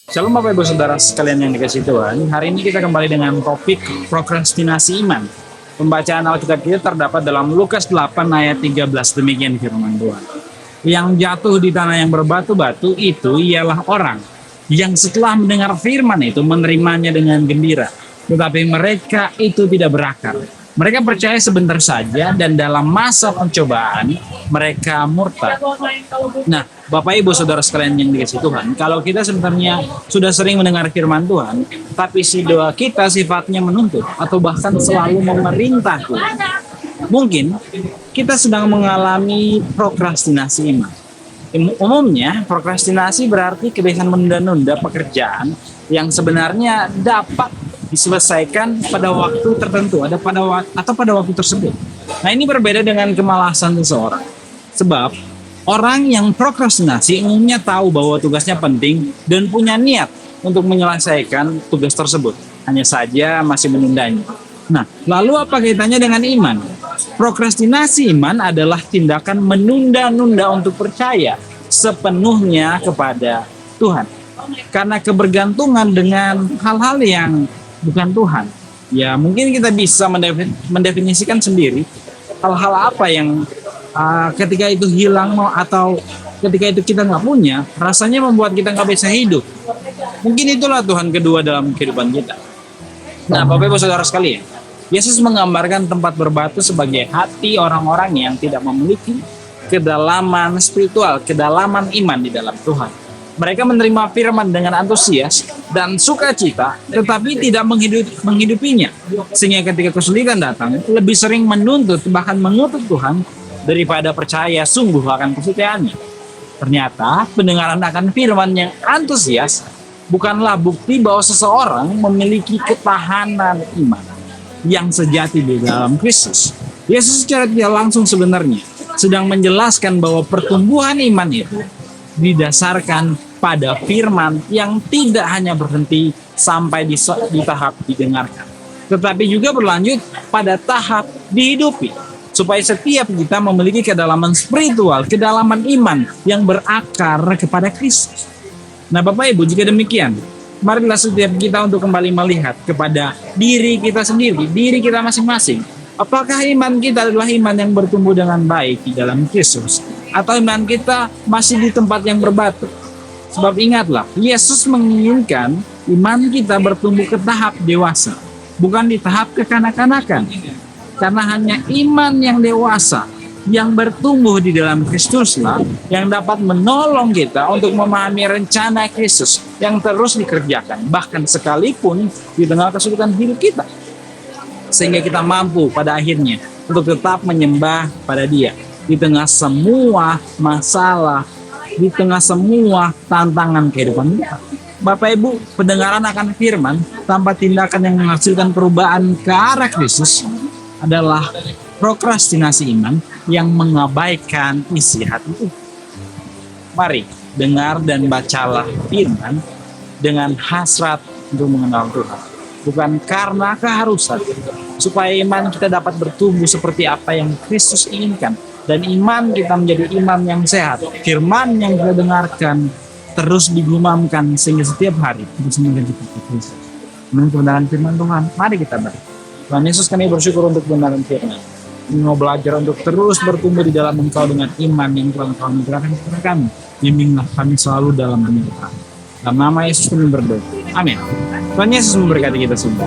Shalom Bapak Ibu Saudara sekalian yang dikasih Tuhan. Hari ini kita kembali dengan topik prokrastinasi iman. Pembacaan Alkitab kita terdapat dalam Lukas 8 ayat 13. Demikian firman Tuhan. Yang jatuh di tanah yang berbatu-batu itu ialah orang yang setelah mendengar firman itu menerimanya dengan gembira. Tetapi mereka itu tidak berakar. Mereka percaya sebentar saja dan dalam masa pencobaan mereka murtad. Nah, Bapak Ibu Saudara sekalian yang dikasih Tuhan, kalau kita sebenarnya sudah sering mendengar firman Tuhan, tapi si doa kita sifatnya menuntut atau bahkan selalu memerintah Tuhan, mungkin kita sedang mengalami prokrastinasi iman. Umumnya, prokrastinasi berarti kebiasaan menunda-nunda pekerjaan yang sebenarnya dapat diselesaikan pada waktu tertentu, atau pada waktu tersebut. Nah, ini berbeda dengan kemalasan seseorang. Sebab orang yang prokrastinasi umumnya tahu bahwa tugasnya penting dan punya niat untuk menyelesaikan tugas tersebut. Hanya saja masih menundanya. Nah, lalu apa kaitannya dengan iman? Prokrastinasi iman adalah tindakan menunda-nunda untuk percaya sepenuhnya kepada Tuhan. Karena kebergantungan dengan hal-hal yang bukan Tuhan. Ya, mungkin kita bisa mendefinisikan sendiri hal-hal apa yang ketika itu hilang atau ketika itu kita nggak punya, rasanya membuat kita nggak bisa hidup. Mungkin itulah Tuhan kedua dalam kehidupan kita. Nah, Bapak Ibu Saudara sekalian, Yesus menggambarkan tempat berbatu sebagai hati orang-orang yang tidak memiliki kedalaman spiritual, kedalaman iman di dalam Tuhan. Mereka menerima firman dengan antusias dan sukacita, tetapi tidak menghidupinya. Sehingga ketika kesulitan datang, lebih sering menuntut, bahkan mengutuk Tuhan, daripada percaya sungguh akan kesetiaannya. Ternyata, pendengaran akan firman yang antusias bukanlah bukti bahwa seseorang memiliki ketahanan iman yang sejati di dalam Kristus. Yesus secara tidak langsung sebenarnya sedang menjelaskan bahwa pertumbuhan iman itu didasarkan pada firman yang tidak hanya berhenti sampai di tahap didengarkan, tetapi juga berlanjut pada tahap dihidupi, supaya setiap kita memiliki kedalaman spiritual, kedalaman iman yang berakar kepada Kristus. Nah, Bapak Ibu, jika demikian, marilah setiap kita untuk kembali melihat kepada diri kita sendiri, diri kita masing-masing. Apakah iman kita adalah iman yang bertumbuh dengan baik di dalam Kristus, atau iman kita masih di tempat yang berbatu? Sebab ingatlah, Yesus menginginkan iman kita bertumbuh ke tahap dewasa, bukan di tahap kekanak-kanakan. Karena hanya iman yang dewasa, yang bertumbuh di dalam Kristuslah, yang dapat menolong kita untuk memahami rencana Kristus yang terus dikerjakan, bahkan sekalipun di tengah kesulitan hidup kita. Sehingga kita mampu pada akhirnya untuk tetap menyembah pada Dia di tengah semua masalah, di tengah semua tantangan kehidupan kita. Bapak Ibu, pendengaran akan firman tanpa tindakan yang menghasilkan perubahan ke arah Kristus adalah prokrastinasi iman yang mengabaikan isi hati itu. Mari dengar dan bacalah firman dengan hasrat untuk mengenal Tuhan, bukan karena keharusan, supaya iman kita dapat bertumbuh seperti apa yang Kristus inginkan. Dan iman kita menjadi iman yang sehat. Firman yang kita dengarkan terus digumamkan sehingga setiap hari terus menjadi seperti Kristus. Menurut kebenaran firman Tuhan, mari kita beri. Tuhan Yesus, kami bersyukur untuk kebenaran firman. Kami mau belajar untuk terus bertumbuh di dalam Engkau dengan iman yang telah Engkau anugerahkan kepada kami. Bimbinglah kami selalu dalam penyertaan. Dalam nama Yesus kami berdoa. Amin. Tuhan Yesus memberkati kita semua.